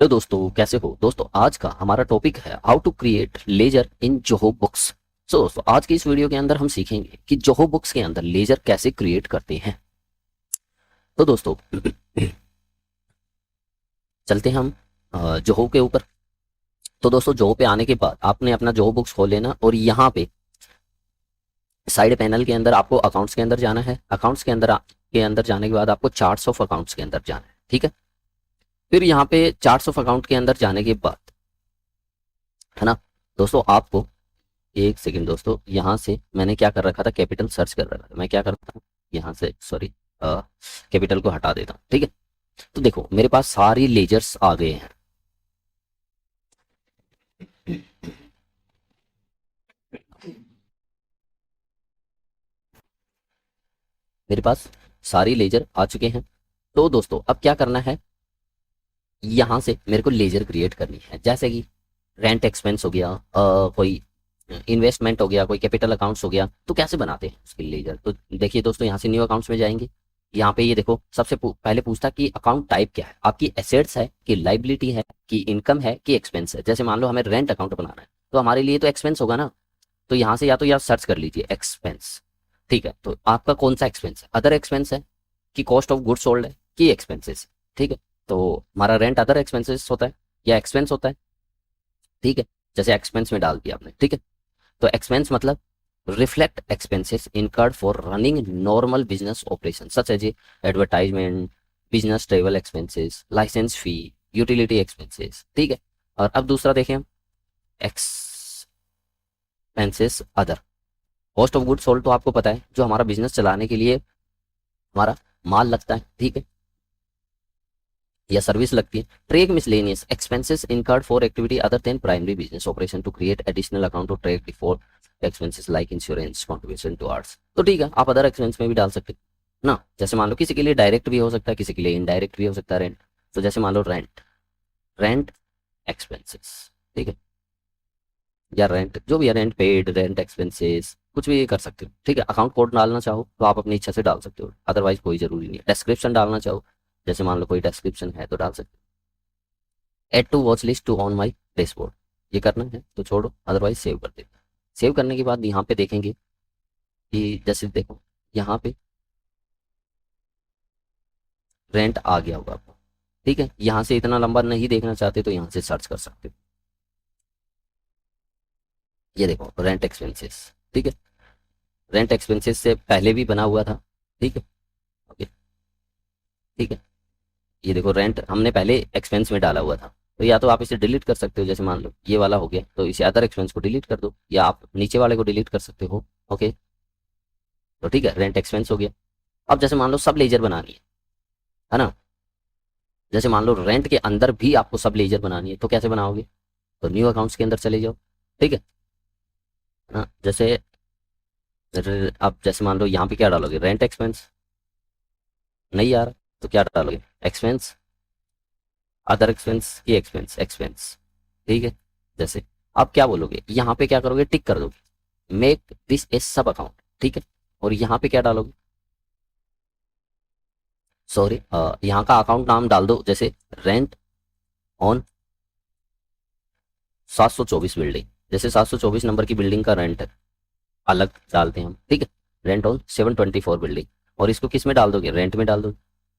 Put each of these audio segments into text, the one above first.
तो दोस्तों कैसे हो दोस्तों। आज का हमारा टॉपिक है how to create ledger in Zoho books. So दोस्तों आज की इस वीडियो के अंदर हम सीखेंगे कि जोहो बुक्स के अंदर लेजर कैसे क्रिएट करते हैं। तो दोस्तों चलते हैं हम जोहो के ऊपर। तो दोस्तों जोहो पे आने के बाद आपने अपना जोहो बुक्स खोल लेना और यहाँ पे साइड पैनल के अंदर आपको अकाउंट्स के अंदर जाना है। अकाउंट्स के अंदर जाने के बाद आपको चार्ट्स ऑफ अकाउंट्स के अंदर जाना है, ठीक है। फिर यहाँ पे चार्ट्स ऑफ अकाउंट के अंदर जाने के बाद है ना दोस्तों, आपको एक सेकंड दोस्तों, यहाँ से मैंने क्या कर रखा था, कैपिटल सर्च कर रखा था। मैं क्या करता हूँ यहाँ से, सॉरी कैपिटल को हटा देता हूँ, ठीक है। तो देखो मेरे पास सारी लेजर्स आ गए हैं। मेरे पास सारी लेजर आ चुके हैं। तो दोस्तों अब क्या करना है, यहाँ से मेरे को लेजर क्रिएट करनी है। जैसे कि रेंट एक्सपेंस हो गया, कोई इन्वेस्टमेंट हो गया, कोई कैपिटल अकाउंट्स हो गया। तो कैसे बनाते हैं उसके लेजर, तो देखिए दोस्तों यहाँ से न्यू अकाउंट्स में जाएंगे। यहाँ पे ये देखो सबसे पहले पूछता कि अकाउंट टाइप क्या है, आपकी एसेट्स है कि लाइबिलिटी है कि इनकम है कि एक्सपेंस है। जैसे मान लो हमें रेंट अकाउंट बनाना है तो हमारे लिए तो एक्सपेंस होगा ना। तो यहाँ से या तो सर्च कर लीजिए एक्सपेंस, ठीक है। तो आपका कौन सा एक्सपेंस है, अदर एक्सपेंस है कि कॉस्ट ऑफ गुड्स सोल्ड है कि एक्सपेंसेस, ठीक है। तो हमारा रेंट अदर एक्सपेंसेस होता है या एक्सपेंस होता है, ठीक है। जैसे एक्सपेंस में डाल दिया आपने, ठीक है। तो एक्सपेंस मतलब reflect expenses incurred for running normal business operation such as advertisement, business travel expenses, license fee, utility expenses, ठीक है। और अब दूसरा देखें हम, expenses other, cost of goods sold तो आपको पता है जो हमारा बिजनेस चलाने के लिए हमारा माल लगता है, ठीक है, या सर्विस लगती है। Track miscellaneous expenses incurred for activity other than primary business operation to create additional account to track before expenses like insurance contribution to arts. तो ठीक है, आप अदर एक्सपेंस में भी डाल सकते ना। जैसे मान लो किसी के लिए डायरेक्ट भी हो सकता है, किसी के लिए इनडायरेक्ट भी हो सकता है रेंट। तो जैसे मान लो रेंट, रेंट एक्सपेंसेस, ठीक है, या रेंट जो भी है, रेंट पेड, रेंट एक्सपेंसेस, कुछ भी कर सकते हो, ठीक है। अकाउंट कोड डालना चाहो तो आप अपनी इच्छा से डाल सकते हो, अदरवाइज कोई जरूरी नहीं है। डिस्क्रिप्शन डालना चाहो, जैसे मान लो कोई डिस्क्रिप्शन है तो डाल सकते हो। Add to watch list to on my dashboard, ये करना है तो छोड़ो, अदरवाइज सेव कर देते। सेव करने के बाद यहाँ पे देखेंगे कि जैसे देखो यहाँ पे रेंट आ गया होगा आपको, ठीक है। यहाँ से इतना लंबा नहीं देखना चाहते तो यहाँ से सर्च कर सकते हो। ये देखो रेंट एक्सपेंसेस, ठीक है। रेंट एक्सपेंसेस से पहले भी बना हुआ था, ठीक है, ओके, ठीक है। ये देखो रेंट हमने पहले एक्सपेंस में डाला हुआ था। तो या तो आप इसे डिलीट कर सकते हो, जैसे मान लो ये वाला हो गया तो इसे अदर एक्सपेंस को डिलीट कर दो, या आप नीचे वाले को डिलीट कर सकते हो, ओके। तो ठीक है, रेंट एक्सपेंस हो गया। अब जैसे मान लो सब लेजर बनानी है ना। जैसे मान लो रेंट के अंदर भी आपको सब लेजर बनानी है तो कैसे बनाओगे, तो न्यू अकाउंट्स के अंदर चले जाओ, ठीक है ना। जैसे अब जैसे मान लो यहाँ पे क्या डालोगे, रेंट एक्सपेंस, नहीं आ रहा तो क्या डालोगे, एक्सपेंस, अदर एक्सपेंस की एक्सपेंस, एक्सपेंस, ठीक है। जैसे अब क्या बोलोगे, यहाँ पे क्या करोगे, टिक कर दोगे, मेक दिस ए सब अकाउंट, ठीक है। और यहाँ पे क्या डालोगे, सॉरी यहाँ का अकाउंट नाम डाल दो, जैसे रेंट ऑन 724 बिल्डिंग। जैसे 724 नंबर की बिल्डिंग का रेंट है, अलग डालते हैं हम, ठीक है। रेंट ऑन 724 बिल्डिंग, और इसको किस में डाल दोगे, रेंट में डाल दो,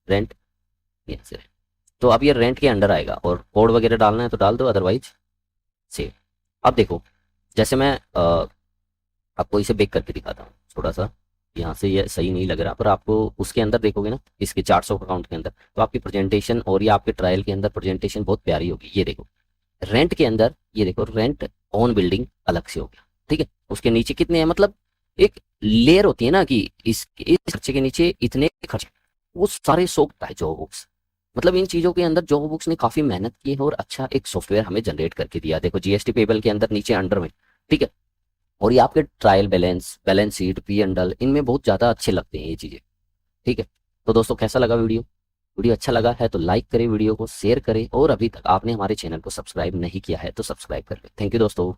रेंट, यहाँ से। तो अब ये रेंट के अंडर आएगा और कोड वगैरह डालना है तो डाल दो, अदरवाइज सेव। अब देखो जैसे मैं आपको इसे बेक करके दिखाता हूँ थोड़ा सा। यहाँ से ये सही नहीं लग रहा, पर आपको उसके अंदर देखोगे ना, इसके चार्ट्स ऑफ अकाउंट के अंदर, तो आपकी प्रेजेंटेशन और ये आपके ट्रायल के अंदर प्रेजेंटेशन बहुत प्यारी होगी। ये देखो रेंट के अंदर, ये देखो रेंट ऑन बिल्डिंग अलग से हो गया, ठीक है। उसके नीचे कितने हैं, मतलब एक लेयर होती है ना कि इस खर्चे के नीचे इतने खर्चे, वो सारे सोखता है जॉब बुक्स। मतलब इन चीजों के अंदर जॉब बुक्स ने काफी मेहनत की है और अच्छा एक सॉफ्टवेयर हमें जनरेट करके दिया। देखो जीएसटी पेबल के अंदर नीचे अंडर में, ठीक है। और ये आपके trial balance, balance sheet, P and L, इनमें बहुत ज्यादा अच्छे लगते हैं ये चीजें, ठीक है। तो दोस्तों कैसा लगा वीडियो, वीडियो अच्छा लगा है तो लाइक करें, वीडियो को शेयर करें, और अभी तक आपने हमारे चैनल को सब्सक्राइब नहीं किया है तो सब्सक्राइब कर ले। थैंक यू दोस्तों।